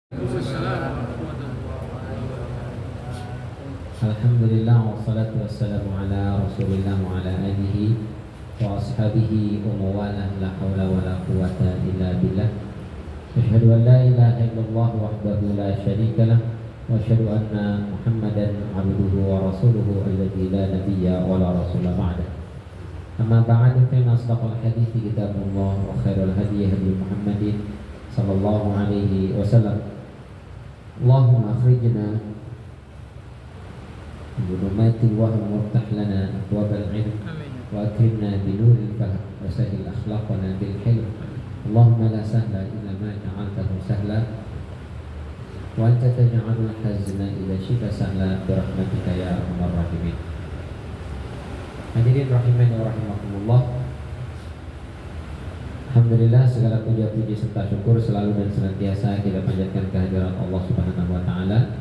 Alhamdulillah wassalatu wassalamu ala Rasulillah wa ala alihi wa ashabihi wa mawalah la hawla wa la quwwata illa billah. Asyhadu an la ilaha illallah wahdahu la syarika lah wa asyhadu anna Muhammadan abduhu wa rasuluhu alladzi la nabiyya wa la rasula ba'dah. Amma ba'du, fa inna asdaqal hadithi kitabullah wa khairul hadi hadi Muhammadin sallallahu alaihi wasallam. Allahumma akhrijna ظلمات الوهم وافتح لنا أبواب العلم وأكرمنا بنور الفهم وسهل أخلاقنا بالحلم. اللهم لا سهل إلا ما جعلته سهلا وأنت تجعل الحزن إذا شئت سهلا برحمتك يا أرحم الراحمين. Hadirin rahimani wa rahimakumullah. Alhamdulillah, segala puja-puji serta syukur selalu dan senantiasa kita panjatkan kehadiran Allah Subhanahu wa taala.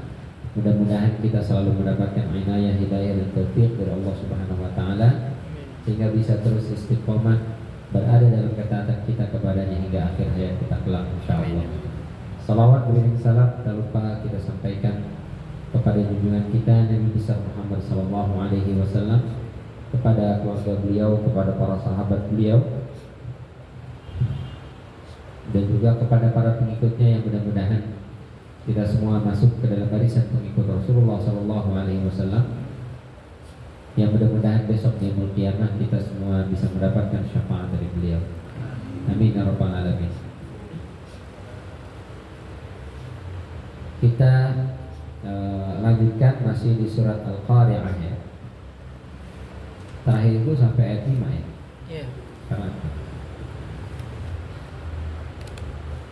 Mudah-mudahan kita selalu mendapatkan inayah, hidayah dan taufik dari Allah Subhanahu wa taala sehingga bisa terus istiqomah berada dalam ketaatan kita kepadanya hingga akhir hayat kita kelak insyaallah. Salawat beriring salam tak lupa kita sampaikan kepada junjungan kita Nabi besar Muhammad sallallahu alaihi wasallam, kepada keluarga beliau, kepada para sahabat beliau, dan juga kepada para pengikutnya yang mudah-mudahan kita semua masuk ke dalam barisan pengikut Rasulullah sallallahu alaihi wasallam, yang mudah-mudahan besok di yaumul qiyamah kita semua bisa mendapatkan syafaat dari beliau. Amin ya rabbal alamin. Kita lanjutkan masih di surat Al-Qari'ah ya. Terakhir itu sampai ayat 5 ya. Iya. Karena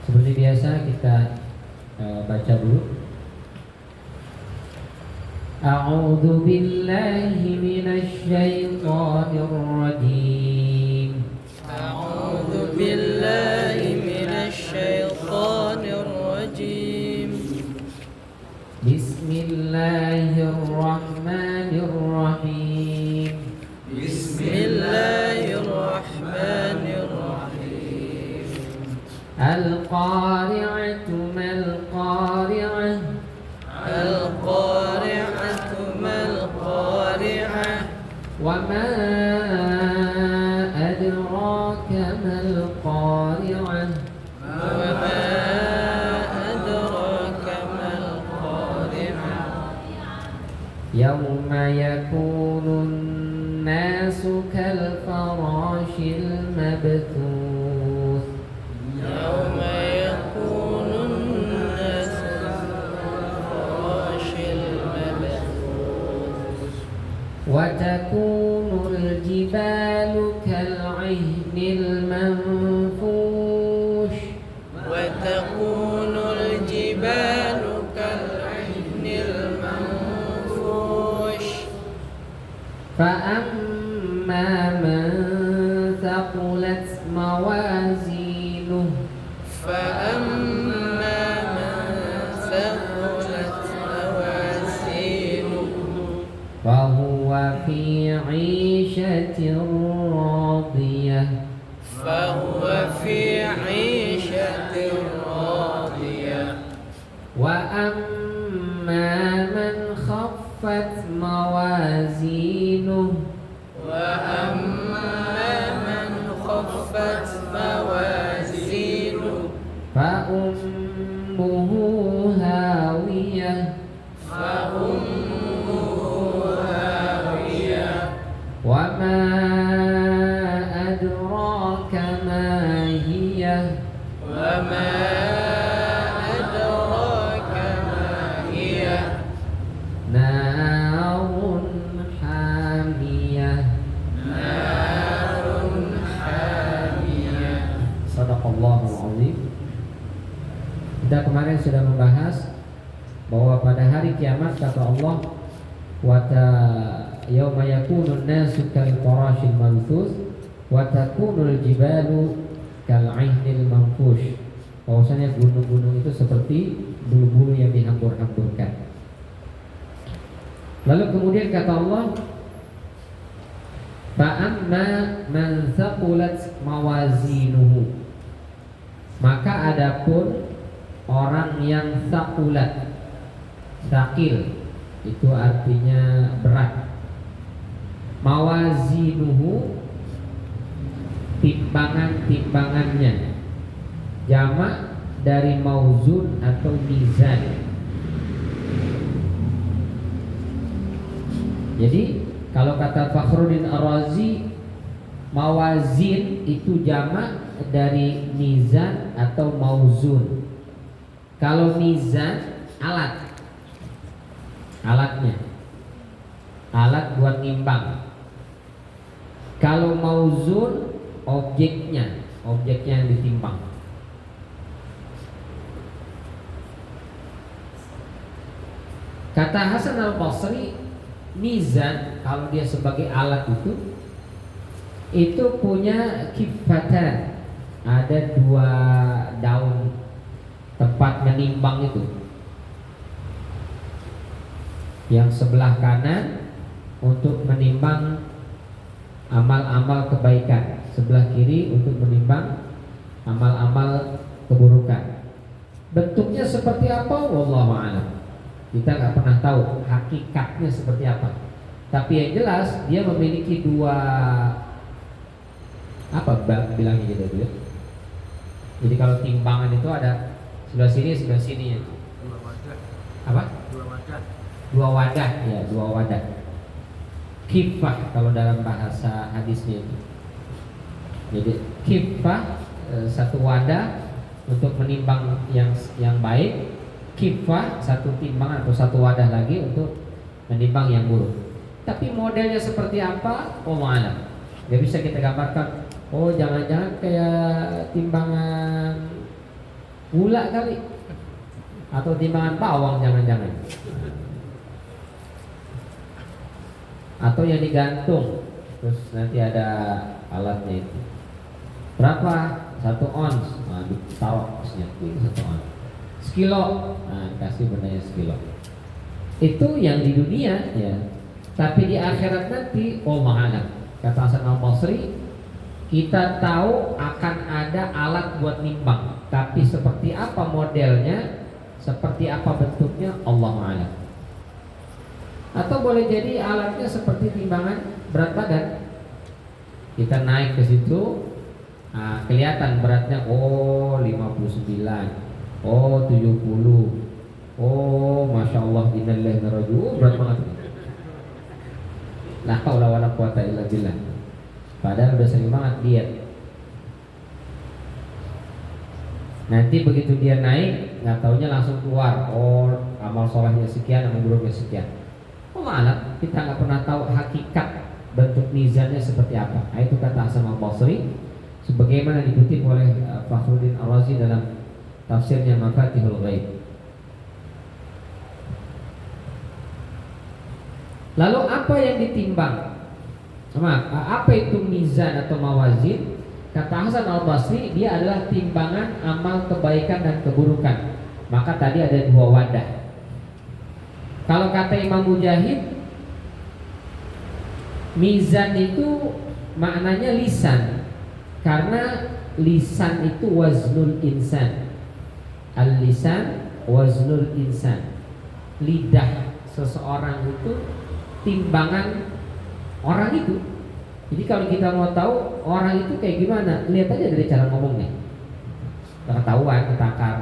seperti biasa kita baca dulu. A'udzu billahi minasy syaithanir rajim. A'udzu billahi minasy syaithanir rajim. Bismillahirrahmanirrahim. Bismillahirrahmanirrahim. Al-qari'atu mal-qari'ah. Al-qari'atu mal-qari'ah. Wa ma adraka mal-qari'ah. Wa ma adraka mal-qari'ah. Yawma yakunun nasu kal-farashil mabthuth. Yawma yakunun nasu kal-farashil mabthuth. Wa takunul jibalu kal-'ihnil manfush. Wa takunul jibalu kal'ihnil manfush. فأما من ثقلت موازينه فأما من ثقلت موازينه فهو في عيشة راضية فهو في عيشة راضية. وأما من خفت موازينه وأما من خفت موازينه فأمه هاوية فأمه هاوية. وما أدراك ما هي وما أدراك ما هي نار حامية. نار حامية. Shadaqallahul azim. Kita kemarin sudah membahas bahwa pada hari kiamat kata Allah, wa yauma yakunun nasu kal farashil mabthus wa takunul jibalu kal 'ainil manfush. Bahwasanya gunung-gunung itu seperti bulu-bulu yang dihambur-hamburkan. Lalu kemudian kata Allah, fa'amma man thaqulat mawazinuhu. Maka adapun orang yang sakulat. Sakil itu artinya berat. Mawazinuhu, timbangan-timbangannya. Jamak dari mauzun atau mizan. Jadi kalau kata Fakhruddin Ar-Razi, mawazin itu jamak dari mizan atau mauzun. Kalau mizan alatnya, alat buat nimbang. Kalau mauzun objeknya yang ditimbang. Kata Hasan Al-Basri, mizan kalau dia sebagai alat itu punya kifatan, ada dua daun tempat menimbang itu. Yang sebelah kanan untuk menimbang amal-amal kebaikan, sebelah kiri untuk menimbang amal-amal keburukan. Bentuknya seperti apa? Wallahu a'lam. Kita nggak pernah tahu hakikatnya seperti apa. Tapi yang jelas dia memiliki dua bilangnya gitu ya. Jadi kalau timbangan itu ada sebelah sini ya. Dua wadah. Apa? Dua wadah. Dua wadah ya, dua wadah. Kifah kalau dalam bahasa hadisnya itu. Jadi kifah satu wadah untuk menimbang yang baik, kifah satu timbangan atau satu wadah lagi untuk menimbang yang buruk. Tapi modelnya seperti apa? Wallahu a'lam. Gak bisa kita gambarkan. Oh, jangan-jangan kayak timbangan gula kali, atau timbangan bawang, jangan-jangan. Atau yang digantung, terus nanti ada alatnya itu. Berapa? 1 ons. Nah, ditaruh ini 1 ons. Sekilo. Nah, kasih bendanya sekilo. Itu yang di dunia ya. Tapi di akhirat nanti, wallahu a'lam. Kata Hasan Al-Basri, kita tahu akan ada alat buat nimbang, tapi seperti apa modelnya, seperti apa bentuknya, Allahu a'lam. Atau boleh jadi alatnya seperti timbangan berat badan. Kita naik ke situ, nah, kelihatan beratnya, oh 59, oh 70, oh masya Allah, innalillahi wa inna ilaihi raji'un, berat banget. La haula wala quwata illa billah. Padahal udah sering banget diet. Nanti begitu dia naik, nggak taunya langsung keluar, oh amal solehnya sekian, amal buruknya sekian. Oh malah kita nggak pernah tahu hakikat bentuk mizannya seperti apa. Nah, itu kata Hasan Al-Basri, sebagaimana dikutip oleh Fakhruddin Ar-Razi dalam tafsirnya Mafatihul Ghaib. Lalu apa yang ditimbang? Apa itu mizan atau mawazin? Kata Hasan Al-Basri, dia adalah timbangan amal kebaikan dan keburukan. Maka tadi ada 2 wadah. Kalau kata Imam Mujahid, mizan itu maknanya lisan. Karena lisan itu waznul insan. Al-lisan waznul insan. Lidah seseorang itu timbangan orang itu. Jadi kalau kita mau tahu orang itu kayak gimana, lihat aja dari cara ngomongnya. Ketahuan, ketakar.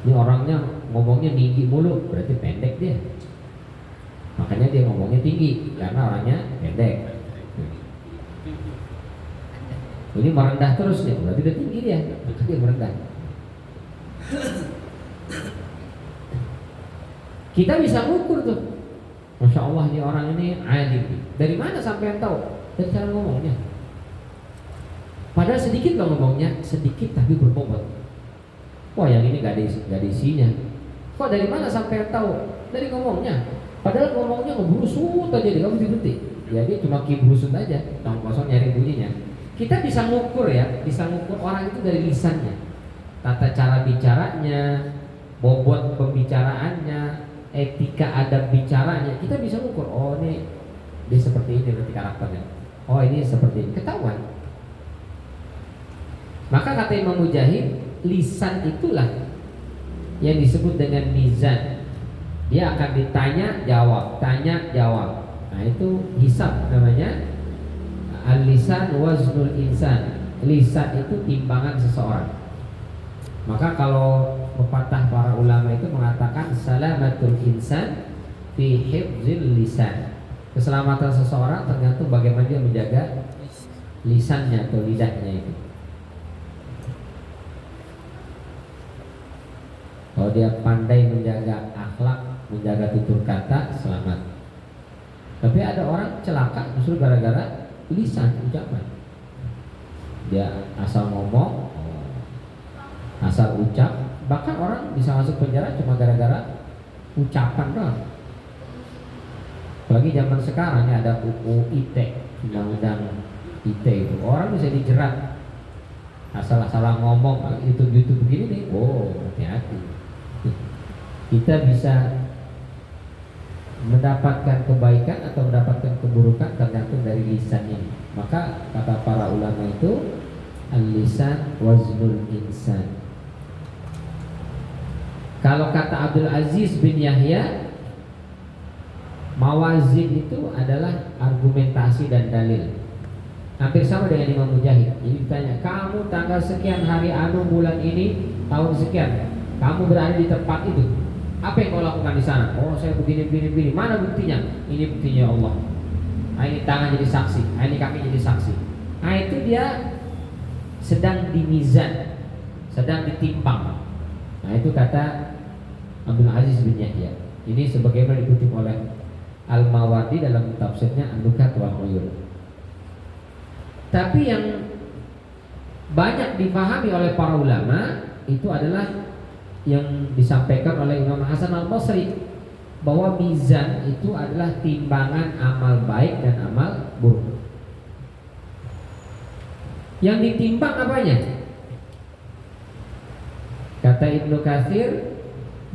Ini orangnya ngomongnya tinggi mulu, berarti pendek dia. Makanya dia ngomongnya tinggi, karena orangnya pendek. Ini merendah terus nih, berarti udah tinggi dia, maka dia merendah. Kita bisa ngukur tuh. Masya Allah, ini orang ini alim. Dari mana sampai yang tahu? Dari cara ngomongnya. Padahal sedikit loh ngomongnya, sedikit tapi berbobot. Wah, yang ini gak ada isinya. Kok dari mana sampai yang tahu? Dari ngomongnya. Padahal ngomongnya ngebrusut aja, dia gak berhenti. Ya dia cuma kibrusut aja, tong kosong nyari bunyinya. Kita bisa ngukur ya, bisa ngukur orang itu dari lisannya, tata cara bicaranya, bobot pembicaraannya, etika adab bicaranya. Kita bisa ngukur, oh ini dia seperti ini berarti karakternya. Oh ini seperti ini, ketahuan. Maka kata Imam Mujahid, lisan itulah yang disebut dengan mizan. Dia akan ditanya jawab, tanya jawab. Nah itu hisab namanya. Al-lisan waznul insan. Lisan itu timbangan seseorang. Maka kalau pepatah para ulama itu mengatakan salamatul insan fi hifzil lisan. Keselamatan seseorang tergantung bagaimana dia menjaga lisannya atau lidahnya itu. Kalau dia pandai menjaga akhlak, menjaga tutur kata, selamat. Tapi ada orang celaka justru gara-gara lisan ucapan. Dia asal ngomong, asal ucap, bahkan orang bisa masuk penjara cuma gara-gara ucapan doang. Apalagi zaman sekarang ya ada UU ITE, undang-undang ITE itu, orang bisa dijerat asal-asalan ngomong itu begini nih. Oh, hati-hati. Kita bisa mendapatkan kebaikan atau mendapatkan keburukan tergantung dari lisan ini. Maka kata para ulama itu al-lisan waznul insan. Kalau kata Abdul Aziz bin Yahya, mawazin itu adalah argumentasi dan dalil. Hampir sama dengan Imam Mujahid. Jadi ditanya, kamu tanggal sekian hari anu bulan ini tahun sekian, kamu berada di tempat itu. Apa yang kau lakukan di sana? Oh, saya begini. Mana buktinya? Ini buktinya Allah. Nah, ini tangan jadi saksi. Nah, ini kaki jadi saksi. Nah, itu dia sedang dimizan, sedang ditimpang. Nah, itu kata Abdul Aziz bin Yahya. Ini sebagaimana dikutip oleh Al-Mawardi dalam tafsirnya An-Nukat wal Uyun. Tapi yang banyak dipahami oleh para ulama itu adalah yang disampaikan oleh Imam Hasan Al-Basri, bahwa mizan itu adalah timbangan amal baik dan amal buruk. Yang ditimbang apanya? Kata Ibnu Katsir,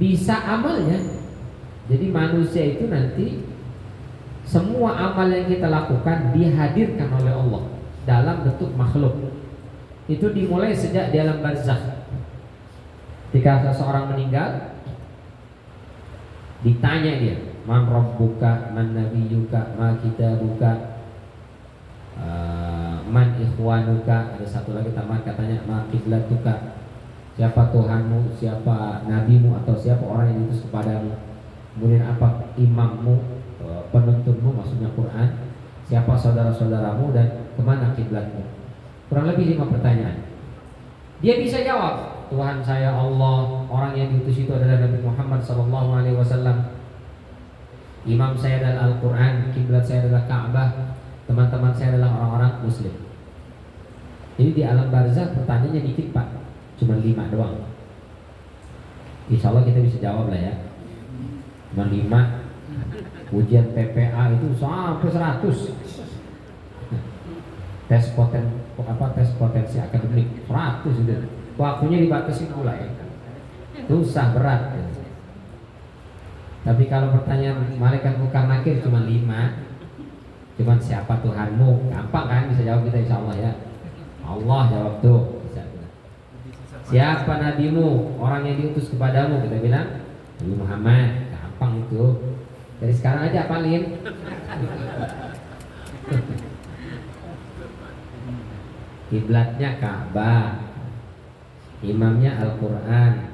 bisa amalnya. Jadi manusia itu nanti semua amal yang kita lakukan dihadirkan oleh Allah dalam bentuk makhluk. Itu dimulai sejak di alam barzakh. Ketika seseorang meninggal, ditanya dia, man rabbuka, man nabiyyuka, ma kitabuka, man ikhwanuka. Ada satu lagi tambahan katanya, ma qiblatuka, siapa Tuhanmu, siapa nabimu, atau siapa orang yang diutus kepadamu. Kemudian apa imammu, penuntunmu, maksudnya Quran, siapa saudara-saudaramu, dan kemana kiblatmu. Kurang lebih 5 pertanyaan. Dia bisa jawab, Tuhan saya Allah, orang yang diutus itu adalah Nabi Muhammad SAW. Imam saya adalah Al-Quran, kiblat saya adalah Ka'bah, teman-teman saya adalah orang-orang Muslim. Jadi di alam barzakh pertanyaannya dikit Pak, cuma 5 doang. Insya Allah kita bisa jawab lah ya. Cuma 5. Ujian PPA itu sampai 100. Tes potensi akademik 100 itu. Waktunya dibatasi pula ya. Susah, berat ya. Tapi kalau pertanyaan malaikat munkar nakir cuma 5. Cuman siapa Tuhanmu? Gampang kan, bisa jawab kita insya Allah ya. Allah jawab tuh. Bisa. Siapa nabimu? Orang yang diutus kepadamu, kita bilang Nabi Muhammad. Gampang itu. Dari sekarang aja apalin. Kiblatnya Ka'bah, imamnya Al-Quran.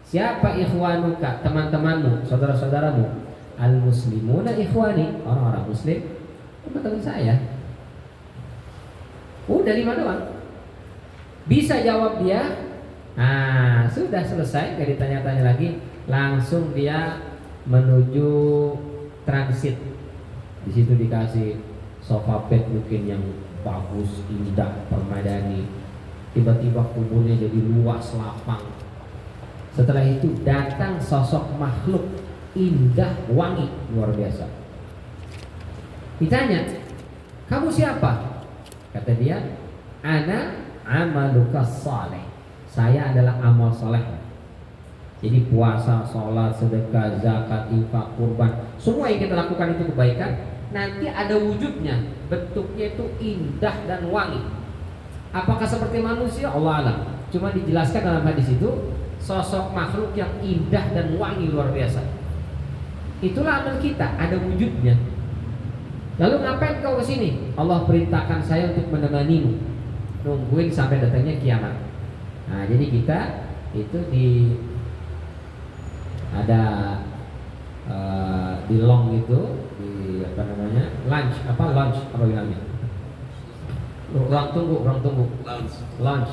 Siapa ikhwanuka? Teman-temanmu, saudara-saudaramu. Al-muslimuna ikhwani, orang-orang muslim teman-teman saya. Udah 5 doang. Bisa jawab dia. Nah, sudah selesai, gak ditanya-tanya lagi. Langsung dia menuju transit. Di situ dikasih sofa bed mungkin yang bagus, indah, permadani. Tiba-tiba kuburnya jadi luas, lapang. Setelah itu datang sosok makhluk indah, wangi, luar biasa. Ditanya, kamu siapa? Kata dia, ana amaluka saleh. Saya adalah amal saleh. Jadi puasa, sholat, sedekah, zakat, infak, kurban, semua yang kita lakukan itu kebaikan. Nanti ada wujudnya, bentuknya itu indah dan wangi. Apakah seperti manusia? Allah alam. Cuma dijelaskan dalam hadis itu sosok makhluk yang indah dan wangi luar biasa. Itulah amal kita, ada wujudnya. Lalu ngapain kau kesini? Allah perintahkan saya untuk menemanimu, nungguin sampai datangnya kiamat. Nah, jadi kita itu ada di long itu, di apa namanya, lunch apa bilangnya, ruang tunggu lunch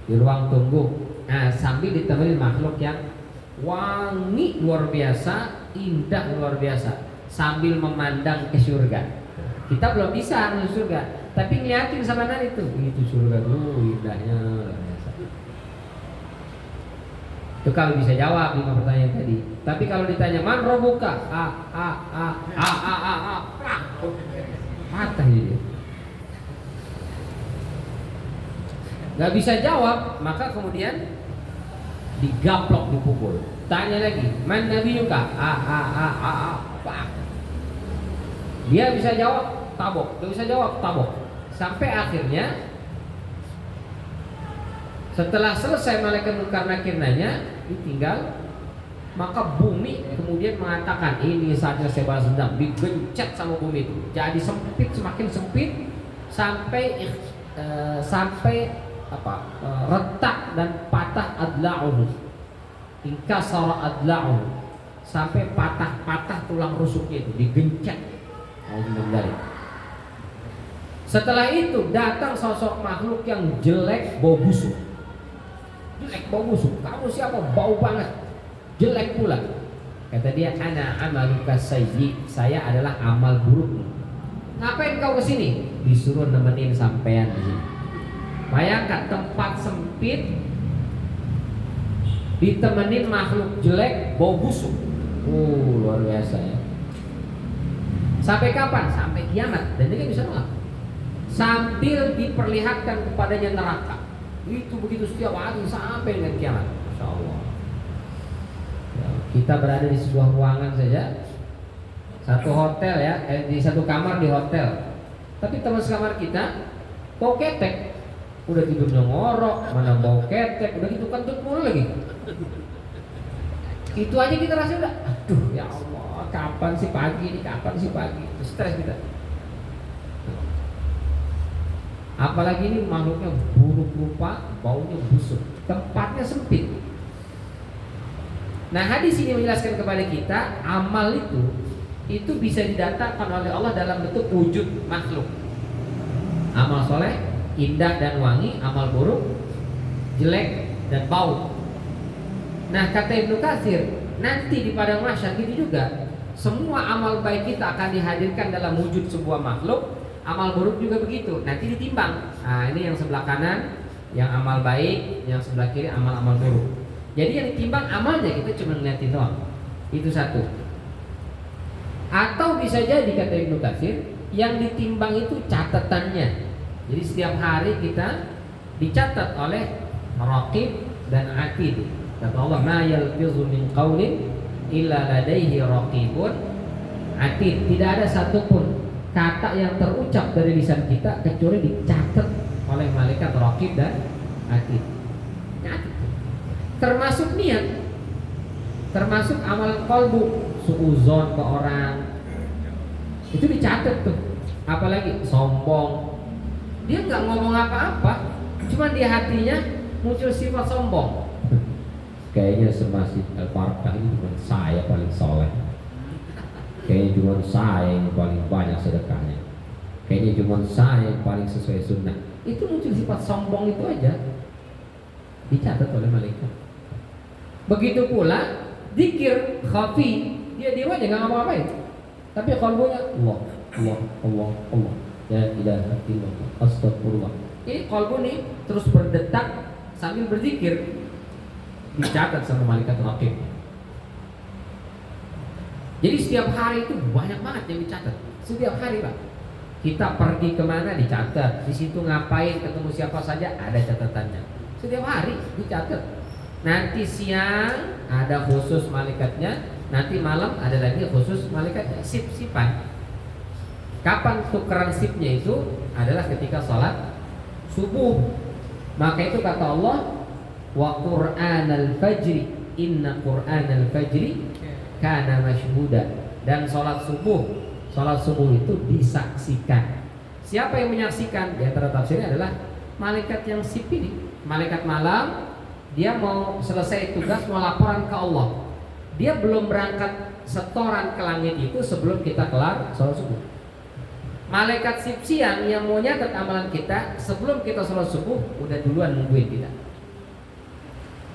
di ruang tunggu. Nah, sambil ditemani makhluk yang wangi luar biasa, indah luar biasa, sambil memandang ke surga. Kita belum bisa menuju surga, tapi ngeliatin sama nari itu surga tuh indahnya luar biasa. Itu kalau bisa jawab 5 pertanyaan tadi. Tapi kalau ditanya man robuka, patah dia. Gak bisa jawab, maka kemudian digaplok, dipukul. Tanya lagi, man nabiyuka? Dia bisa jawab, tabok. Dia bisa jawab, tabok. Sampai akhirnya setelah selesai malaikat Munkar Nakir nanya, ditinggal, maka bumi kemudian mengatakan ini saatnya saya balas dendam. Digencet sama bumi itu, jadi sempit, semakin sempit sampai retak dan patah adla'uhu, inkasara adla'uhu, sampai patah tulang rusuknya itu digencet. Setelah itu datang sosok makhluk yang jelek, bau busuk. Kamu siapa? Bau banget, jelek pula. Kata dia, ana amaluka sayyi, saya adalah amal burukmu. Ngapain kau kesini? Disuruh nemenin sampean di sini. Bayangkan tempat sempit, ditemenin makhluk jelek, bau busuk. Luar biasa ya. Sampai kapan? Sampai kiamat. Dan dia bisa nolak. Sambil diperlihatkan kepadanya neraka. Itu begitu setiap hari sampai dengan kiamat. Masya Allah. Ya, kita berada di sebuah ruangan saja, satu hotel ya, di satu kamar di hotel. Tapi teman sekamar kita bau ketek. Udah tidurnya ngorok, mana bau ketek, udah gitu kentut mulu lagi. Itu aja kita rasa udah, aduh ya Allah, kapan sih pagi ini, stres kita. Apalagi ini makhluknya buruk rupa, baunya busuk, tempatnya sempit. Nah, hadis ini menjelaskan kepada kita amal itu bisa didatangkan oleh Allah dalam bentuk wujud makhluk. Amal soleh indah dan wangi, amal buruk jelek dan bau. Nah, kata Ibnu Katsir, nanti di padang mahsyar gitu juga, semua amal baik kita akan dihadirkan dalam wujud sebuah makhluk. Amal buruk juga begitu, nanti ditimbang. Nah, ini yang sebelah kanan yang amal baik, yang sebelah kiri amal-amal buruk. Jadi yang ditimbang amalnya, kita cuma ngeliatin doang. Itu satu. Atau bisa jadi kata Ibnu Katsir, yang ditimbang itu catatannya. Jadi setiap hari kita dicatat oleh raqib dan atid. Kata Allah, ma yalfizu min qaulin illa ladaihi raqibun atid. Tidak ada satupun kata yang terucap dari lisan kita kecuali dicatat oleh malaikat raqib dan atid. Termasuk niat, termasuk amal qalbu, suuzon ke orang, itu dicatat tuh. Apalagi sombong, dia nggak ngomong apa-apa, cuma di hatinya muncul sifat sombong. Kayaknya semasjid Al-Farqah ini cuma saya paling soleh. Kayaknya cuma saya yang paling banyak sedekahnya. Kayaknya cuma saya yang paling sesuai sunnah. Itu muncul sifat sombong itu aja, dicatat oleh malaikat. Begitu pula zikir khafi, dia diam aja nggak ngapa-ngapain, tapi kalbunya Allah, ya ilaha illallah, astagfirullah. Ini kalbu nih terus berdetak sambil berzikir, dicatat sama malaikat raqib. Jadi setiap hari itu banyak banget yang dicatat. Setiap hari Pak, kita pergi kemana dicatat, di situ ngapain, ketemu siapa saja ada catatannya. Setiap hari dicatat. Nanti siang ada khusus malaikatnya, nanti malam ada lagi khusus malaikatnya. Sip-sipan. Kapan tukeran sipnya itu adalah ketika sholat subuh. Maka itu kata Allah, wa Qur'anal fajri, inna Qur'anal fajri kana mashhuda. Dan sholat subuh itu disaksikan. Siapa yang menyaksikan? Di antara tafsirnya adalah malaikat yang sipil, malaikat malam. Dia mau selesai tugas, mau laporan ke Allah. Dia belum berangkat setoran ke langit itu sebelum kita kelar sholat subuh. Malaikat sip siang yang mau nyatet amalan kita sebelum kita sholat subuh udah duluan nungguin kita.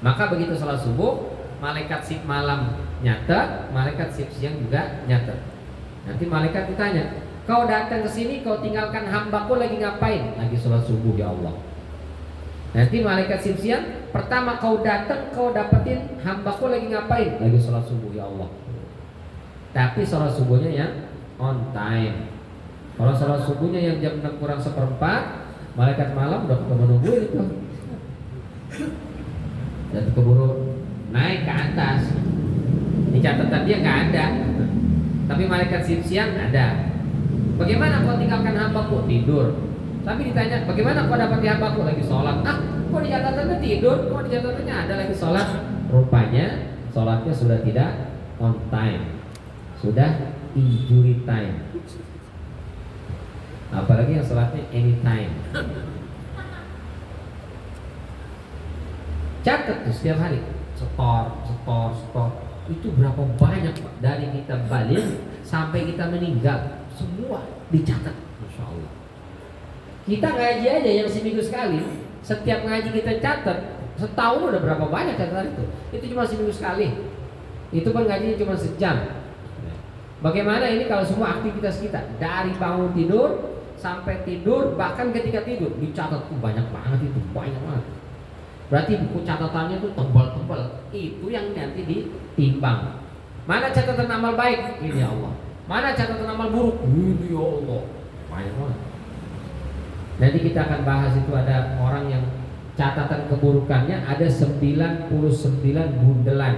Maka begitu sholat subuh, malaikat sip malam nyatet, malaikat sip siang juga nyatet. Nanti malaikat ditanya, kau datang ke sini, kau tinggalkan hambaku lagi ngapain? Lagi sholat subuh ya Allah. Nanti malaikat sip siang, pertama kau datang, kau dapetin hambaku lagi ngapain? Lagi sholat subuh ya Allah. Tapi sholat subuhnya yang on time. Kalau sholat subuhnya yang jam 6 kurang seperempat, malaikat malam udah ketemu nungguin itu. Dan keburu naik ke atas. Di catatan dia nggak ada. Tapi malaikat sip siang ada. Bagaimana kau tinggalkan hambaku? Tidur. Tapi ditanya, bagaimana kau dapat hambaku? Lagi sholat. Kok di catatannya tidur? Kok di catatannya ada lagi sholat? Rupanya sholatnya sudah tidak on time, sudah injury time. Apalagi yang sholatnya anytime. Catat tuh setiap hari, setor. Itu berapa banyak Pak? Dari kita balik sampai kita meninggal, semua dicatat. Masya Allah. Kita ngaji aja yang seminggu sekali, setiap ngaji kita catat, setahun udah berapa banyak catatan itu. Itu cuma seminggu sekali. Itu pun ngajinya cuma sejam. Bagaimana ini kalau semua aktivitas kita dari bangun tidur sampai tidur, bahkan ketika tidur dicatat tuh banyak banget itu, banyak banget. Berarti buku catatannya tuh tebal-tebal. Itu yang nanti ditimbang. Mana catatan amal baik? Ini ya Allah. Mana catatan amal buruk? Ini ya Allah. Banyak banget. Nanti kita akan bahas itu, ada orang yang catatan keburukannya ada 99 bundelan,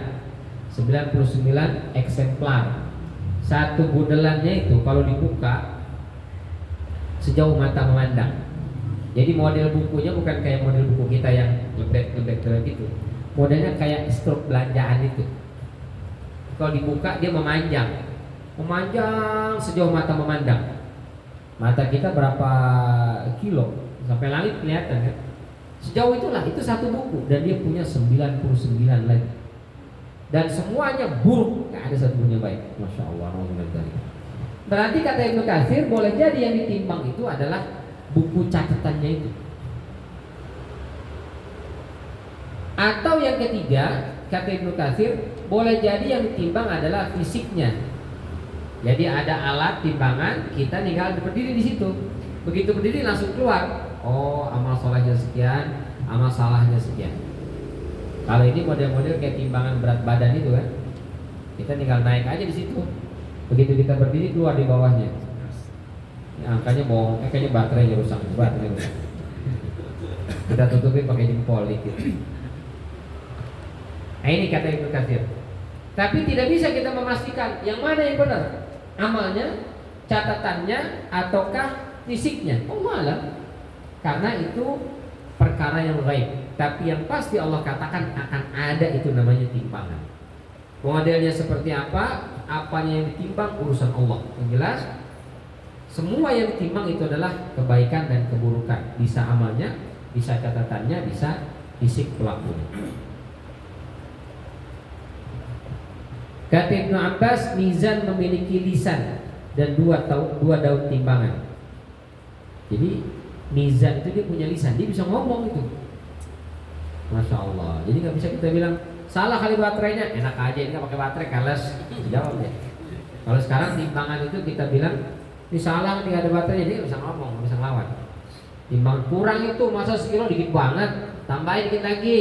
99 eksemplar. Satu bundelannya itu kalau dibuka sejauh mata memandang. Jadi model bukunya bukan kayak model buku kita yang lebek gitu. Modelnya kayak struk belanjaan itu. Kalau dibuka dia memanjang sejauh mata memandang. Mata kita berapa kilo sampai langit kelihatan kan? Sejauh itulah, itu satu buku. Dan dia punya 99 lagi. Dan semuanya buruk, gak ada satu punya baik. Masya Allah. Berarti kata Ibnu Katsir, boleh jadi yang ditimbang itu adalah buku catatannya itu. Atau yang ketiga, kata Ibnu Katsir, boleh jadi yang ditimbang adalah fisiknya. Jadi ada alat timbangan, kita tinggal berdiri di situ. Begitu berdiri langsung keluar. Oh, amal solehnya sekian, amal salahnya sekian. Kalau ini model-model kayak timbangan berat badan itu kan, kita tinggal naik aja di situ. Begitu kita berdiri keluar di bawahnya. Ini angkanya bohong, kayaknya baterainya rusak. Kita tutupin pakai jempol dikit. Nah ini kata Ibnu Katsir. Tapi tidak bisa kita memastikan yang mana yang benar, amalnya, catatannya, ataukah fisiknya. Allah alam. Karena itu perkara yang gaib. Tapi yang pasti Allah katakan akan ada, itu namanya timbangan. Modelnya seperti apa, apanya yang ditimbang urusan Allah. Yang jelas semua yang ditimbang itu adalah kebaikan dan keburukan. Bisa amalnya, bisa catatannya, bisa fisik pelakunya. Kata Ibnu Abbas, mizan memiliki lisan dan dua daun timbangan. Jadi mizan itu dia punya lisan, dia bisa ngomong itu. Masya Allah. Jadi nggak bisa kita bilang salah kali baterainya, enak aja ini nggak pakai baterai, kales jawab ya. Kalau sekarang timbangan itu kita bilang ini salah, nggak ada baterainya, dia bisa ngomong, bisa ngelawan. Timbangan kurang itu masa sekilo dikit banget, tambahin dikit lagi,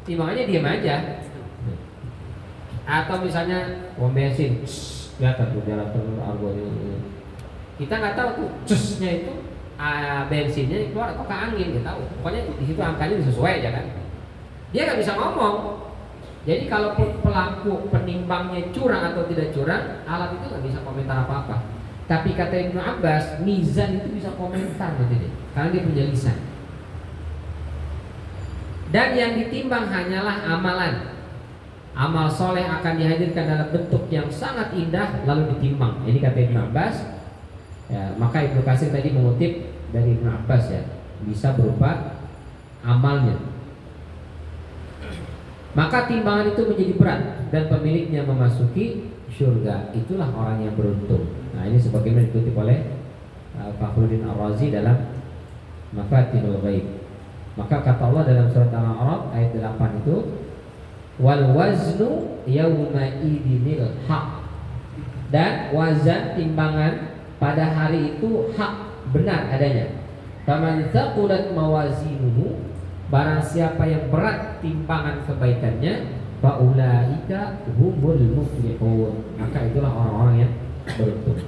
timbangannya diam aja. Atau misalnya pom bensin, kelihatan tuh jalan terus argonya. Kita nggak tahu tuh cusnya itu bensinnya keluar atau ke angin, kita tahu. Pokoknya di situ angkanya sesuai aja kan. Dia nggak bisa ngomong. Jadi kalau pelaku penimbangnya curang atau tidak curang, alat itu nggak bisa komentar apa-apa. Tapi kata Ibnu Abbas, mizan itu bisa komentar berarti dia, karena dia punya lisan. Dan yang ditimbang hanyalah amalan. Amal soleh akan dihadirkan dalam bentuk yang sangat indah lalu ditimbang. Ini kata Ibnu Abbas. Ya, maka Ibnu Katsir tadi mengutip dari Ibnu Abbas ya, bisa berupa amalnya. Maka timbangan itu menjadi berat dan pemiliknya memasuki surga. Itulah orang yang beruntung. Nah, ini sebagaimana dikutip oleh Fakhruddin Ar-Razi dalam Mafatihul Ghaib. Maka kata Allah dalam surat Al-A'raf ayat 8 itu, wal waznu yauma idinil haq. Dan wazan timbangan pada hari itu hak, benar adanya. Faman thaqulat mawazinuhu, barang siapa yang berat timbangan kebaikannya, faulaika humul muflihun, maka itulah orang-orang yang beruntung.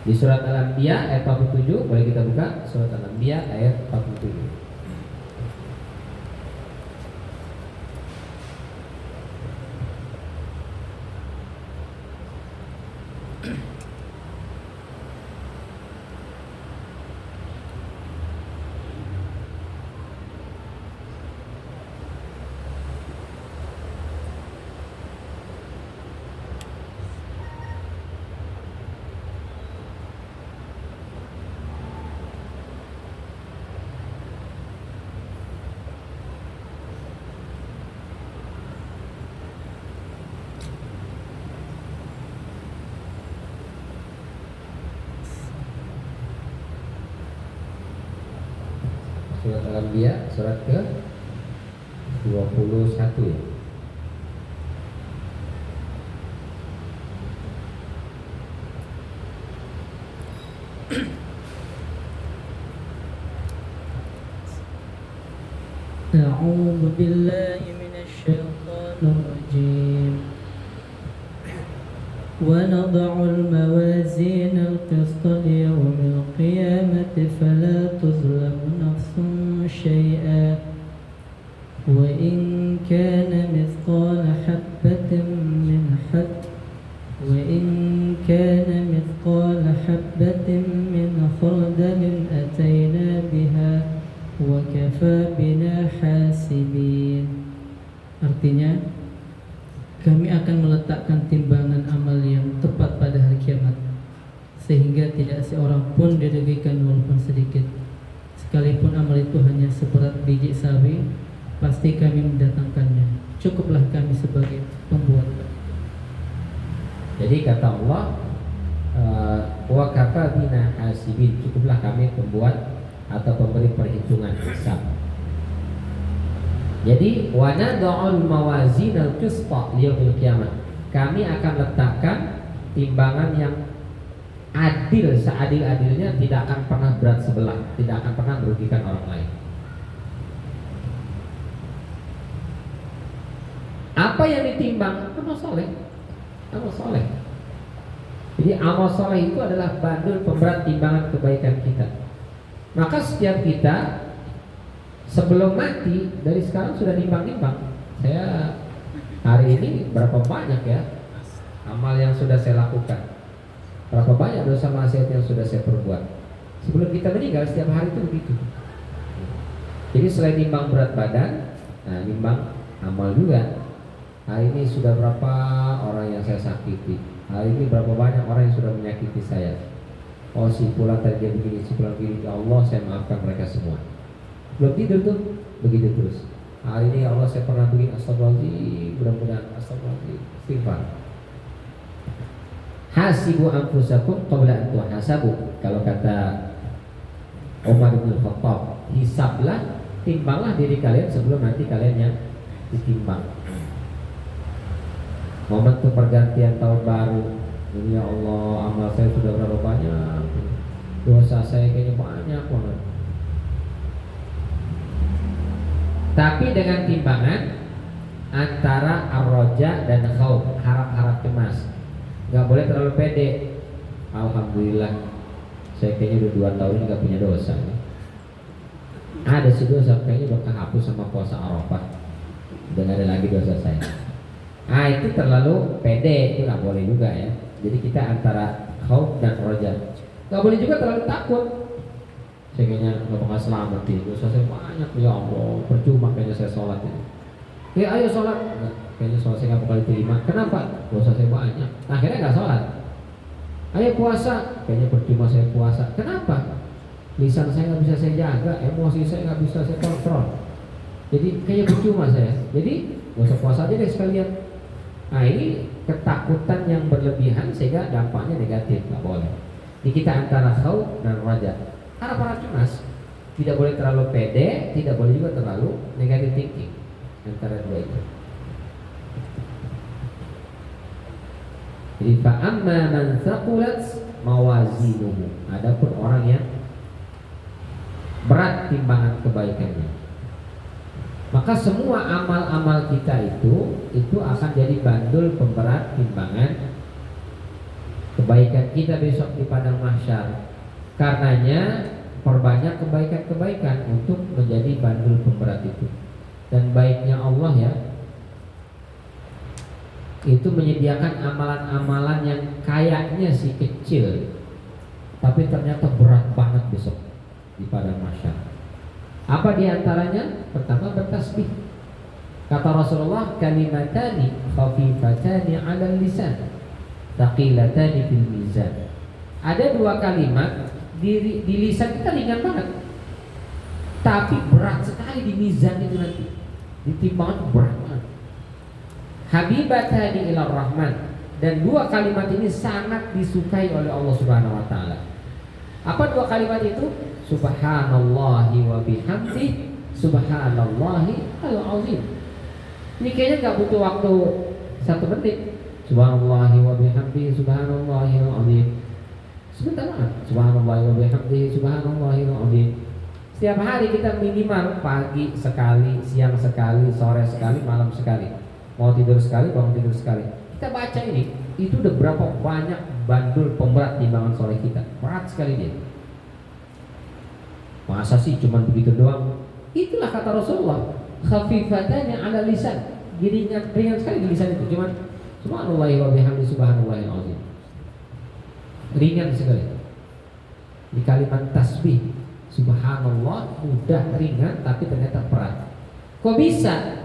Di surat Al-Anbiya ayat 47, boleh kita buka surat Al-Anbiya ayat 47. Surat Al-Anbiya surat ke 21 ya. أعوذ بالله من الشيطان الرجيم ونضع الموازين القسط ليوم القيامة فلا تظلم نفس شيئا وإن كان مثقال حبة من خردل أتينا بها وكفى بنا حاسبين. Artinya, kami akan meletakkan timbangan amal yang tepat pada hari kiamat, sehingga tidak seorang pun dirugikan walaupun sedikit. Sekalipun amal itu hanya seberat biji sawi, pasti kami mendatangkannya. Cukuplah kami sebagai pembuat. Jadi kata Allah, wa kafa bina hasibin, cukuplah kami pembuat atau pemberi perhitungan hisab. Jadi wa nad'ul mawazinal qisṭa liyaumil qiyamah. Kami akan letakkan timbangan yang adil, seadil-adilnya, tidak akan pernah berat sebelah, tidak akan pernah merugikan orang lain. Apa yang ditimbang? Amal soleh. Amal soleh. Jadi amal soleh itu adalah bandul pemberat timbangan kebaikan kita. Maka setiap kita sebelum mati, dari sekarang sudah nimbang-nimbang. Saya hari ini berapa banyak ya amal yang sudah saya lakukan, berapa banyak dosa maksiat yang sudah saya perbuat. Sebelum kita meninggal, setiap hari itu begitu. Jadi selain nimbang berat badan, nah nimbang amal juga. Hari ini sudah berapa orang yang saya sakiti, hari ini berapa banyak orang yang sudah menyakiti saya. Oh, si fulan tadi dia begini, si fulan begini, ya Allah saya maafkan mereka semua. Belum tidur tuh, begitu terus. Hari ini ya Allah saya pernah begini, astagfirullahaladzim, mudah-mudahan astagfirullahaladzim, istighfar. Hasibu anfusakum qabla an tuhasabu. Kalau kata Umar bin Khattab, hisablah, timbanglah diri kalian sebelum nanti kalian yang ditimbang. Momentum pergantian tahun baru ini, ya Allah amal saya sudah berapa banyak, dosa saya kayaknya banyak banget. Tapi dengan timbangan antara ar-raja dan khauf, harap-harap cemas. Gak boleh terlalu pede. Alhamdulillah saya kayaknya udah 2 tahun ini gak punya dosa. Ada sih dosa, kayaknya udah kehapus sama puasa Arafah, udah gak ada lagi dosa saya. Itu terlalu pede, itu gak boleh juga ya. Jadi kita antara khauf dan raja. Gak boleh juga terlalu takut. saya kayaknya nggak bakal selamat nih, dosa saya banyak ya Allah, percuma kayaknya saya sholat ini. Ya ayo sholat, nggak, kayaknya sholat saya nggak bakal diterima. Kenapa? Dosa saya banyak. Akhirnya nggak sholat. Ayo puasa, kayaknya percuma saya puasa. Kenapa? Lisan saya nggak bisa saya jaga, emosi saya nggak bisa saya kontrol. Jadi kayaknya percuma saya. Jadi nggak usah puasa aja deh sekalian. Nah ini ketakutan yang berlebihan sehingga dampaknya negatif, nggak boleh. Ini kita antara khauf dan raja. Karena para cemas tidak boleh terlalu pede, tidak boleh juga terlalu negatif thinking. Antara dua itu. Jadi fa'amma man thaqulat mawazinuhu. Adapun orang yang berat timbangan kebaikannya, maka semua amal-amal kita itu akan jadi bandul pemberat timbangan kebaikan kita besok di padang mahsyar. Karenanya perbanyak kebaikan-kebaikan untuk menjadi bandul pemberat itu. Dan baiknya Allah ya, itu menyediakan amalan-amalan yang kayaknya sih kecil, tapi ternyata berat banget besok di padang mahsyar. Apa diantaranya? Pertama, bertasbih. Kata Rasulullah, kalimatani khafifatani 'alal lisan, thaqilatani fil mizan. Ada dua kalimat di lisan kita ringan banget, tapi berat sekali di mizan itu nanti. Di timbangan berat banget. Habibatani ilar rahman. Dan dua kalimat ini sangat disukai oleh Allah Subhanahu wa taala. Apa dua kalimat itu? Subhanallahi wa bihamdi, subhanallahi al-azim. Ini kayaknya nggak butuh waktu 1 menit. Subhanallahi wa bihamdi, subhanallahi al-azim. Sebentar banget. Subhanallahi wa bihamdi, subhanallahi al-azim. Setiap hari kita minimal pagi sekali, siang sekali, sore sekali, malam sekali. Mau tidur sekali, bangun tidur sekali. Kita baca ini, itu udah berapa banyak bandul pemberat timbangan soleh kita. Berat sekali dia. Masa sih cuman begitu doang? Itulah kata Rasulullah, khafifatanya 'ala lisan. Jadi ringan sekali di lisan itu. Cuman subhanallahi wa bihamdi, subhanallahil azim. Ringan sekali. Di kalimat tasbih, subhanallah mudah ringan tapi ternyata berat. Kok bisa?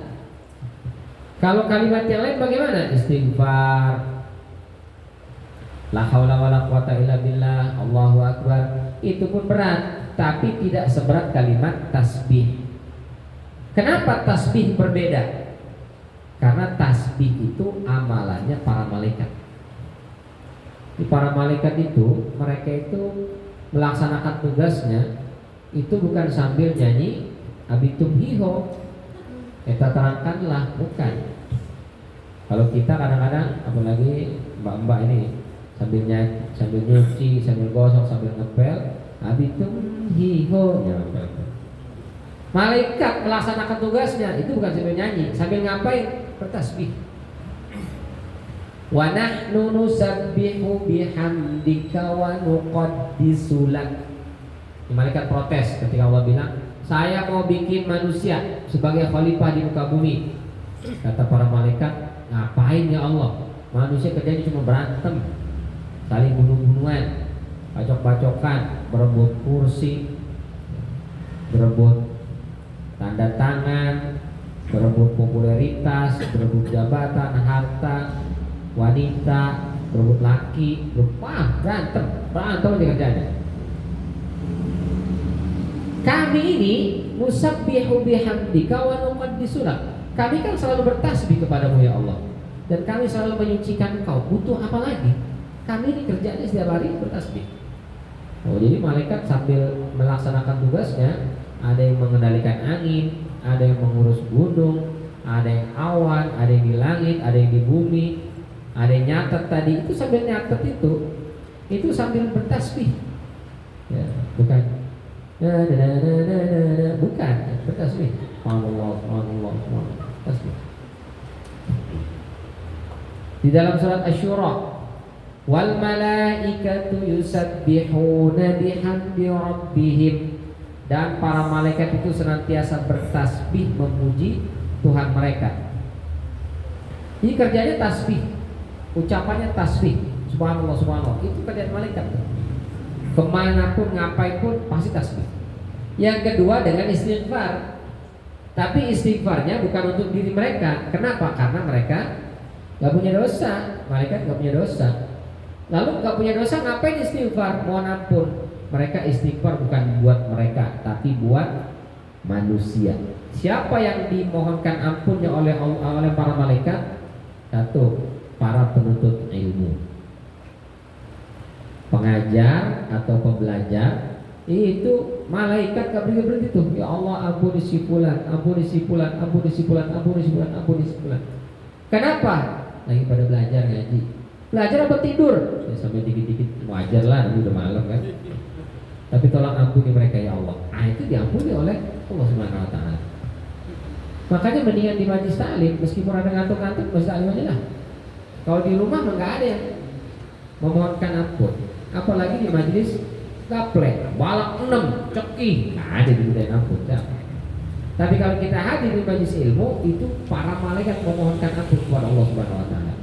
Kalau kalimat yang lain bagaimana? Istighfar, la haula wala quwata illa billah, Allahu akbar. Itu pun berat, tapi tidak seberat kalimat tasbih. Kenapa tasbih berbeda? Karena tasbih itu amalannya para malaikat. Di para malaikat itu, mereka itu melaksanakan tugasnya itu bukan sambil nyanyi abitum hiho, kita terangkanlah, bukan. Kalau kita kadang-kadang, apalagi mbak-mbak ini sambil nyanyi, sambil nyuci, sambil gosok, sambil ngepel, abitum hiho. Ya, malaikat melaksanakan tugasnya itu bukan sambil nyanyi, sambil ngapain? Bertasbih. Wa nahnu nusabbihu bihamdika wa nuqaddisu lak. Malaikat protes ketika Allah bilang, saya mau bikin manusia sebagai khalifah di muka bumi. Kata para malaikat, ngapain ya Allah? Manusia kerjanya cuma berantem, saling bunuh-bunuhan, bacok-bacokan, berebut kursi, berebut tanda tangan, berebut popularitas, berebut jabatan, harta, wanita, berebut laki, berantem aja kerjanya. Kami ini musabbihu bihamdika wa nuqaddisu lak. Kami kan selalu bertasbih kepadamu ya Allah, dan kami selalu menyucikan Engkau. Butuh apa lagi? Kami ini kerjanya setiap hari bertasbih. Oh, jadi malaikat sambil melaksanakan tugasnya, ada yang mengendalikan angin, ada yang mengurus gunung, ada yang awan, ada yang di langit, ada yang di bumi, ada yang nyatet tadi. Itu sambil nyatet itu sambil bertasbih. Ya, bukan. Bukan, bertasbih. Allah, tasbih. Di dalam surat Asy-Syura, wal malaikatu yusabbihuna bihamdi rabbihim, dan para malaikat itu senantiasa bertasbih memuji Tuhan mereka. Ini kerjanya tasbih, ucapannya tasbih, subhanallah subhanallah. Itu kerjaan malaikat. Kemanapun, ngapain pun pasti tasbih. Yang kedua dengan istighfar. Tapi istighfarnya bukan untuk diri mereka. Kenapa? Karena mereka gak punya dosa. Malaikat gak punya dosa. Lalu gak punya dosa ngapain istighfar? Mohon ampun. Mereka istighfar bukan buat mereka, tapi buat manusia. Siapa yang dimohonkan ampunnya oleh para malaikat? Satu, para penuntut ilmu, pengajar atau pembelajar. Itu malaikat gak berhenti tuh. Ya Allah, ampuni si fulan, ampuni si fulan, ampuni si fulan, ampuni si fulan, ampuni si fulan. Kenapa? Lagi pada belajar ngaji. Belajar apa tidur? Ya, sampai dikit-dikit wajar lah, udah malam kan. Tapi tolong ampuni mereka ya Allah. Itu diampuni oleh Allah Subhanahu wa taala. Makanya mendingan di majlis taklim, meskipun ada ngantuk-ngantuk, majlis taklim aja lah. Kalau di rumah enggak ada yang memohonkan ampun. Apalagi di majlis gaplek, balak 6, cekih, nggak ada dimintain ampun. Tapi kalau kita hadir di majlis ilmu, itu para malaikat memohonkan ampun kepada Allah Subhanahu wa taala.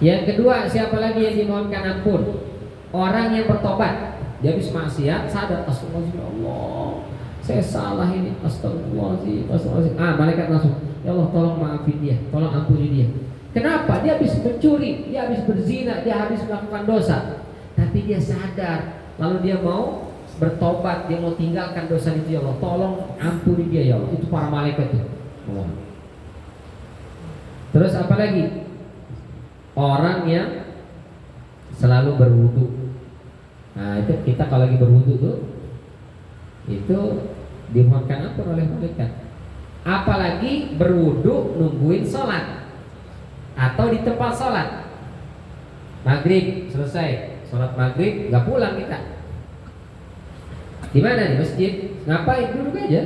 Yang kedua, siapa lagi yang dimohonkan ampun? Orang yang bertobat. Dia habis maksiat, sadar, astagfirullahaladzim, ya Allah, saya salah ini, astagfirullahaladzim, astagfirullahaladzim. Malaikat langsung, ya Allah tolong maafin dia, tolong ampuni dia. Kenapa? Dia habis mencuri, dia habis berzina, dia habis melakukan dosa. Tapi dia sadar, lalu dia mau bertobat, dia mau tinggalkan dosa itu, ya Allah tolong ampuni dia ya Allah. Itu para malaikat itu. Terus apa lagi? Orang yang selalu berwudu. Nah itu kita kalau lagi berwudu tuh, itu dimohonkan ampun oleh malaikat. Apalagi berwudu nungguin sholat atau di tempat sholat. Maghrib selesai, sholat maghrib nggak pulang kita. Di mana? Di masjid. Ngapain? Duduk aja.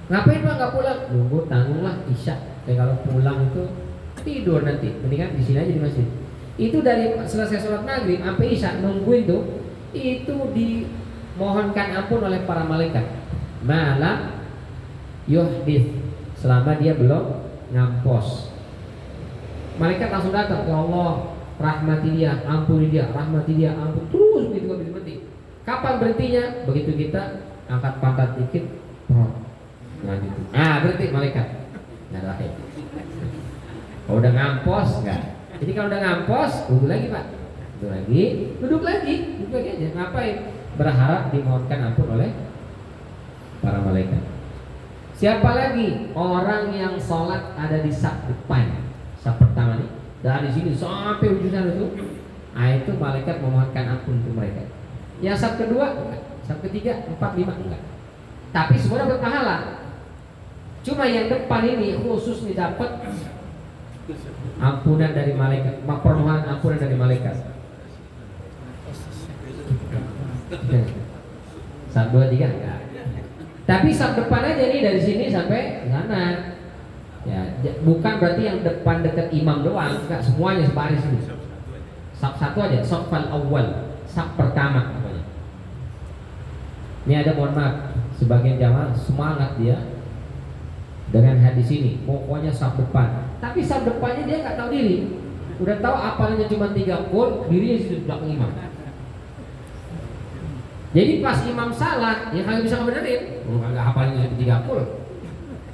Ngapain Pak nggak pulang? Nunggu, tanggunglah isya. Kalau pulang itu tidur nanti. Mendingan di sini aja di masjid. Itu dari selesai sholat maghrib sampai isya nungguin tuh, itu dimohonkan ampun oleh para malaikat. Malam yuhdith, selama dia belum ngampos. Malaikat langsung datang, ya Allah rahmati dia, ampuni dia, rahmati dia, ampun. Terus begitu berhenti. Kapan berhentinya? Begitu kita angkat pantat dikit, nah gitu. Berhenti malaikat. Nggak ada. Kalau udah ngampos enggak. Jadi kalau udah ngampos, duduk lagi Pak. Duduk lagi aja. Ngapain? Berharap dimohonkan ampun oleh para malaikat. Siapa lagi? Orang yang sholat ada di saf depan. Saf pertama nih, dari sini sampai ujung sana itu. Itu malaikat memohonkan ampun untuk mereka. Yang saf kedua enggak, saf ketiga, 4, 5 enggak. Tapi semua dapat pahala. Cuma yang depan ini khusus nih dapat ampunan dari malaikat, permohonan ampunan dari malaikat. Saf 2, 3 enggak. Tapi saf depan aja nih dari sini sampai sana. Ya, bukan berarti yang depan dekat imam doang, enggak, semuanya sebaris ini. Saf 1 aja, safal awal, saf pertama. Ini ada, mohon maaf, sebagian jamaah semangat dia dengan hadis ini, pokoknya saf depan. Tapi saf depannya dia nggak tahu diri. Udah tahu apalnya cuma 3 qul, dirinya di belakang imam. Jadi pas imam salah, ya kagak bisa ngebenerin. Nggak hafalnya 3 qul.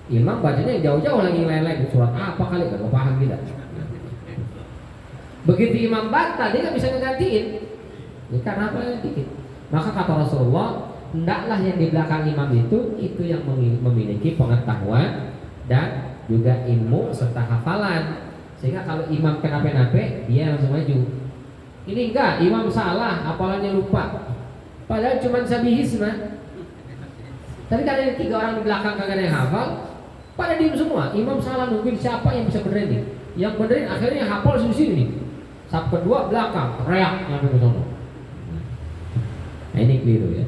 Imam bacanya jauh-jauh lagi lain-lain, surat apa kali nggak paham kita. Begitu imam batal, dia nggak bisa ngegantiin. Ya karena apa dikit. Maka kata Rasulullah, hendaklah yang di belakang imam itu yang memiliki pengetahuan dan juga ilmu serta hafalan, sehingga kalau imam kenapa-napa dia langsung maju. Ini enggak, imam salah, hafalannya lupa, padahal cuma sabihisma. Tapi kalau ada 3 orang di belakang kagak ada yang hafal, pada diem semua. Imam salah, nungguin siapa yang bisa benerin nih. Yang benerin akhirnya yang hafal di sini nih. Saf kedua belakang, reak nyampe ke sono. Nah ini keliru ya.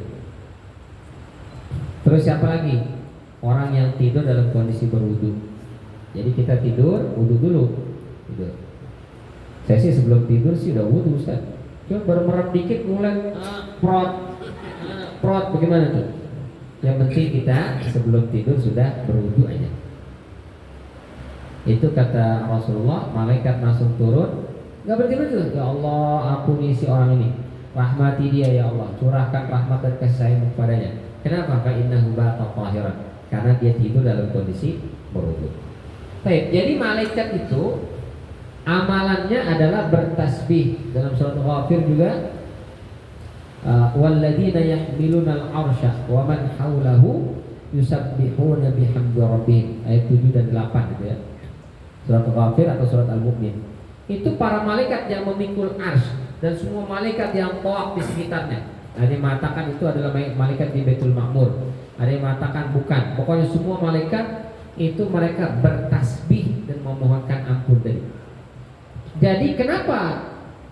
Terus siapa lagi? Orang yang tidur dalam kondisi berwudu. Jadi kita tidur, wudu dulu. Tidur. Saya sih sebelum tidur sih udah wudu Ustaz. Cuma baru merem dikit mulai prot bagaimana tuh? Yang penting kita sebelum tidur sudah berwudu aja. Itu kata Rasulullah, malaikat langsung turun. Gak berhenti tuh. Ya Allah, ampuni si orang ini. rahmati dia ya Allah, curahkan rahmat dan kasih sayang kepadanya. Kenapa? Fa innahu bata tahiran, karena dia tidur dalam kondisi berwudu. Baik, jadi malaikat itu amalannya adalah bertasbih. Dalam surat Ghafir juga walladzina yahmiluna al-'arsya wa man haulahu yusabbihuna bihamdi rabbihim, ayat 7 dan 8 gitu ya. Surat Ghafir atau surat Al-Mu'min. Itu para malaikat yang memikul arsy dan semua malaikat yang tawaf di sekitarnya. Ada yang mengatakan itu adalah malaikat di Baitul Ma'mur. Ada yang mengatakan bukan. Pokoknya semua malaikat itu mereka bertasbih dan memohonkan ampun dari. Jadi kenapa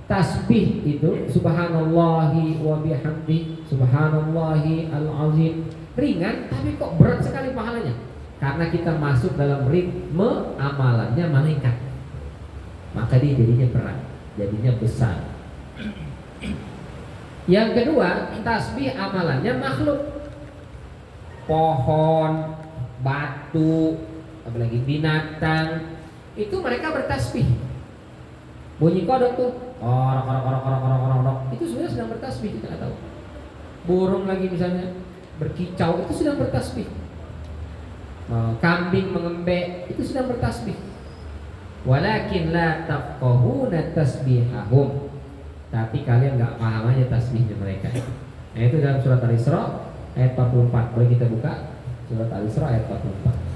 tasbih itu subhanallahi wa bihamdi subhanallahi al-azim ringan tapi kok berat sekali pahalanya? Karena kita masuk dalam ritme amalannya malaikat. Maka dia jadinya berat, jadinya besar. Yang kedua, tasbih amalannya makhluk. Pohon, batu, apalagi binatang, itu mereka bertasbih. Bunyi kodok tuh, orok, itu sebenarnya sedang bertasbih, kita nggak tahu. Burung lagi misalnya berkicau, itu sedang bertasbih. Kambing mengembek, itu sedang bertasbih. Walakin la tafqahuna tasbihahum, tapi kalian nggak paham aja tasbihnya mereka. Nah, itu dalam surat Al-Isra ayat 44. Boleh kita buka surat Al-Isra ayat 44.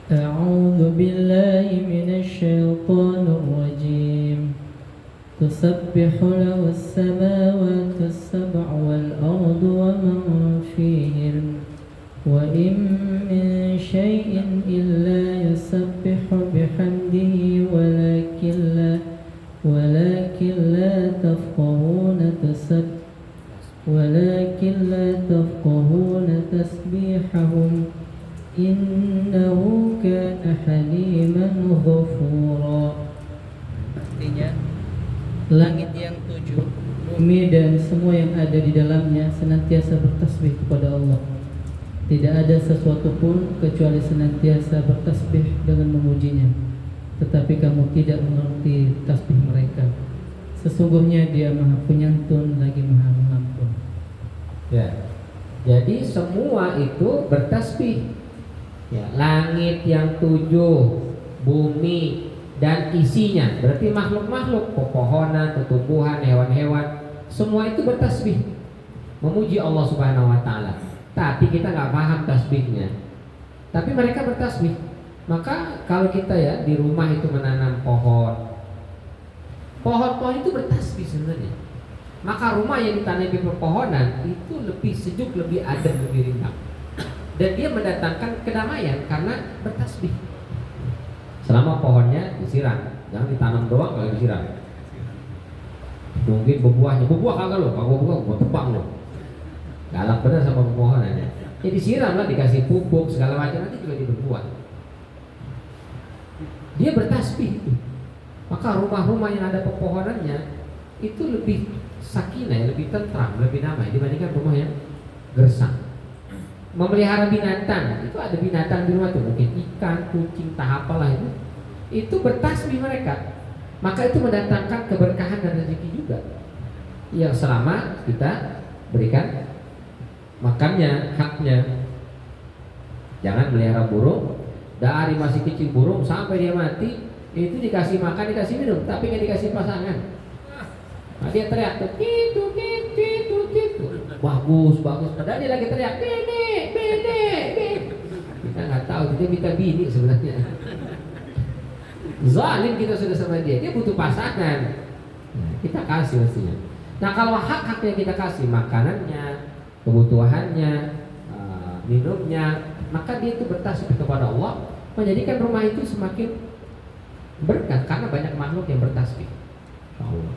أعوذ بالله من الشيطان الرجيم تسبح له السماوات السبع والأرض ومن فيهن وإن من شيء إلا يسبح بحمده ولكن لا تفقهون تسبيحهم إنه كان حليما غفورا. Artinya langit yang 7, bumi dan semua yang ada di dalamnya senantiasa bertasbih kepada Allah. Tidak ada sesuatu pun kecuali senantiasa bertasbih dengan memujinya. Tetapi kamu tidak mengerti tasbih mereka. Sesungguhnya Dia Maha Penyantun lagi Maha Mengampun. Ya. Jadi semua itu bertasbih. Ya, langit yang 7, bumi dan isinya, berarti makhluk-makhluk, pepohonan, tumbuhan, hewan-hewan, semua itu bertasbih, memuji Allah Subhanahu wa taala. Tapi kita nggak paham tasbihnya. Tapi mereka bertasbih. Maka kalau kita ya di rumah itu menanam pohon-pohon itu bertasbih sebenarnya. Maka rumah yang ditanami pepohonan itu lebih sejuk, lebih adem, lebih rindang. Dan dia mendatangkan kedamaian karena bertasbih. Selama pohonnya disiram, jangan ditanam doang kalau disiram. Mungkin berbuah kagak lo, kalau buah gua tebang lo. Galak benar sama pepohonannya. Ya disiram lah, dikasih pupuk segala macam, nanti juga dia berbuah. Dia bertasbih itu. Maka rumah-rumah yang ada pepohonannya itu lebih sakinah, lebih tentram, lebih damai dibandingkan rumah yang gersang. Memelihara binatang, itu ada binatang di rumah tuh, mungkin ikan, kucing, entah apalah itu bertasbih mereka. Maka itu mendatangkan keberkahan dan rezeki juga. Yang selama kita berikan makannya, haknya. Jangan melihara burung dari masih kecil burung sampai dia mati, itu dikasih makan, dikasih minum, tapi nggak dikasih pasangan. Nah, dia teriak tuh, gitu. Bagus. Padahal dia lagi teriak, bini. Kita nggak tahu, dia minta bini sebenarnya. Zalim kita sudah sama dia butuh pasangan. Nah, kita kasih mestinya. Nah, kalau hak-haknya kita kasih, makanannya, kebutuhannya, minumnya, maka dia itu bertasbih kepada Allah, menjadikan rumah itu semakin berkah karena banyak makhluk yang bertasbih. Allah.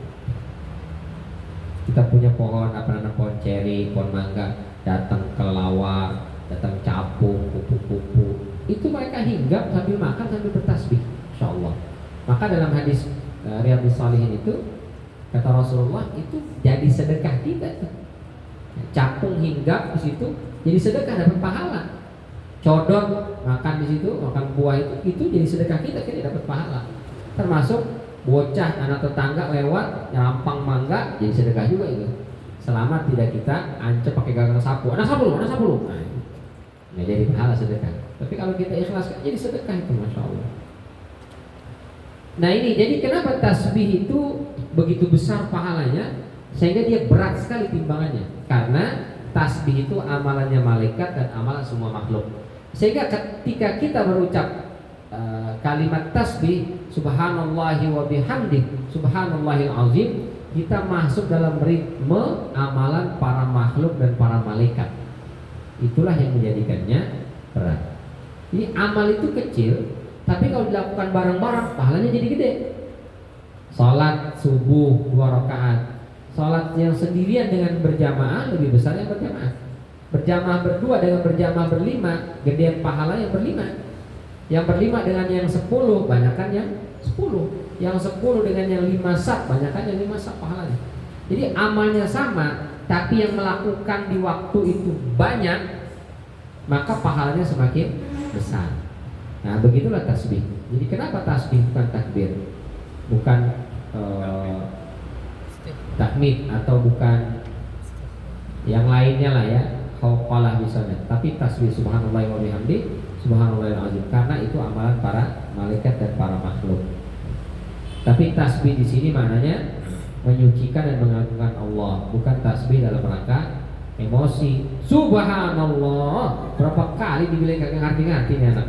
Kita punya pohon pohon ceri, pohon mangga, datang kelawar, datang capung, kupu-kupu. Itu mereka hinggap sambil makan sambil bertasbih, insyaallah. Maka dalam hadis Riyadhus Shalihin itu kata Rasulullah, itu jadi sedekah kita tuh. Capung hinggap di situ jadi sedekah, dapat pahala. Codot makan di situ, makan buah itu jadi sedekah kita dapat pahala. Termasuk bocah anak tetangga lewat nyampang mangga jadi sedekah juga itu. Selama tidak kita ancep pakai gagang sapu. Anak sapu lu. Nah, jadi pahala sedekah. Tapi kalau kita ikhlas jadi sedekah itu, masya Allah. Nah ini jadi kenapa tasbih itu begitu besar pahalanya sehingga dia berat sekali timbangannya, karena tasbih itu amalannya malaikat dan amalan semua makhluk. Sehingga ketika kita berucap kalimat tasbih subhanallahi wa bihamdi subhanallahil azim, kita masuk dalam ritme amalan para makhluk dan para malaikat. Itulah yang menjadikannya berat. Jadi amal itu kecil, tapi kalau dilakukan bareng-bareng pahalanya jadi gede. Salat subuh 2 rakaat, salat yang sendirian dengan berjamaah lebih besar yang berjamaah. Berjamaah berdua dengan berjamaah berlima, gedean pahala yang berlima. Yang berlima dengan yang 10, banyakkan yang 10. Yang 10 dengan yang 5 sak, banyakkan yang 5 sak pahalanya. Jadi amalnya sama, tapi yang melakukan di waktu itu banyak, maka pahalanya semakin besar. Nah begitulah tasbih. Jadi kenapa tasbih bukan takbir, bukan tahmid atau bukan yang lainnya lah ya, qauqalah misalnya. Tapi tasbih subhanallah wa bihamdi subhanallahil azim, karena itu amalan para malaikat dan para makhluk. Tapi tasbih di sini maknanya menyucikan dan mengagungkan Allah, bukan tasbih dalam rangka emosi. Subhanallah, berapa kali dibilang kagak ngerti-ngerti nih anak.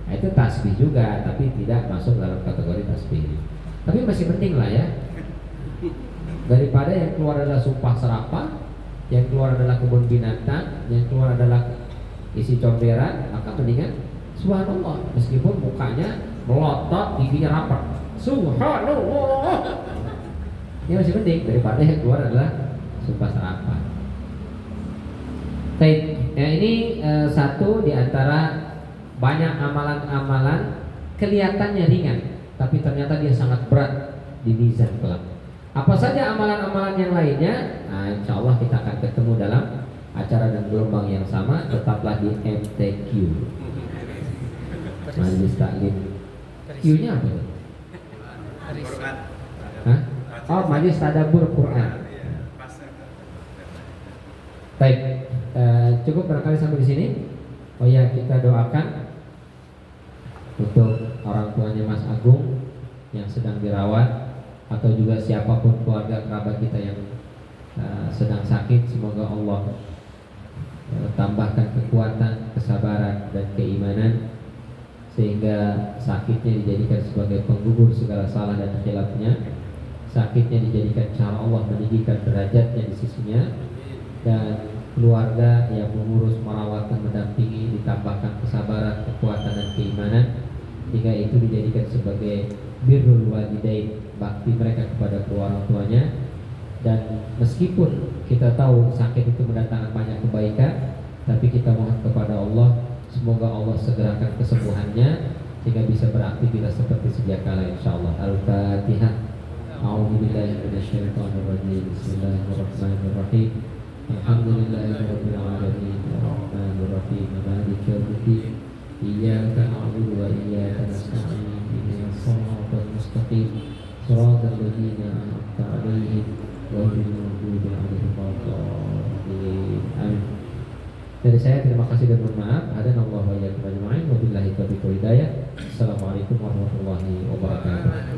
Nah, itu tasbih juga, tapi tidak masuk dalam kategori tasbih. Tapi masih penting lah ya. Daripada yang keluar adalah sumpah serapah, yang keluar adalah kebun binatang, yang keluar adalah isi comberan, maka mendingan subhanallah, meskipun mukanya melotot, giginya rapat. Subhanallah. Ini masih penting daripada yang keluar adalah sumpah serapah. Baik, ini satu di antara banyak amalan-amalan kelihatannya ringan, tapi ternyata dia sangat berat di mizan kelak. Apa saja amalan-amalan yang lainnya? Nah, insya Allah kita akan ketemu dalam acara dan gelombang yang sama. Tetaplah di MTQ, Majelis Taklim. Q-nya apa? Hah? Oh, Majelis Tadabbur Quran. Baik, cukup barangkali sampai di sini. Oh ya, kita doakan untuk orang tuanya Mas Agung yang sedang dirawat, atau juga siapapun keluarga kerabat kita yang sedang sakit. Semoga Allah tambahkan kekuatan, kesabaran dan keimanan, sehingga sakitnya dijadikan sebagai penggugur segala salah dan khilafnya. Sakitnya dijadikan cara Allah meninggikan derajatnya di sisinya, dan keluarga yang mengurus, merawat dan mendampingi ditambahkan kesabaran, kekuatan dan keimanan, hingga itu dijadikan sebagai birrul walidain, bakti mereka kepada kedua orang tuanya. Dan meskipun kita tahu sakit itu mendatangkan banyak kebaikan, tapi kita mohon kepada Allah, semoga Allah segerakan kesembuhannya sehingga bisa beraktivitas seperti sedia kala, insyaallah. Al-Fatihah. A'udzubillahi minasyaitonir rajim. Bismillahirrahmanirrahim. Alhamdulillahirabbil alamin. Arrahmanir rahim. Maliki yaumiddin. Iyyaka na'budu wa iyyaka nasta'in. Ihdinas siratal mustaqim. Shiratal ladzina an'amta 'alaihim ghairil maghdubi 'alaihim waladdallin. Amin. Dari saya terima kasih dan mohon maaf. Hadanallahu wa iyyakum ajma'in. Wabillahi taufiq wal hidayah. Assalamualaikum warahmatullahi wabarakatuh.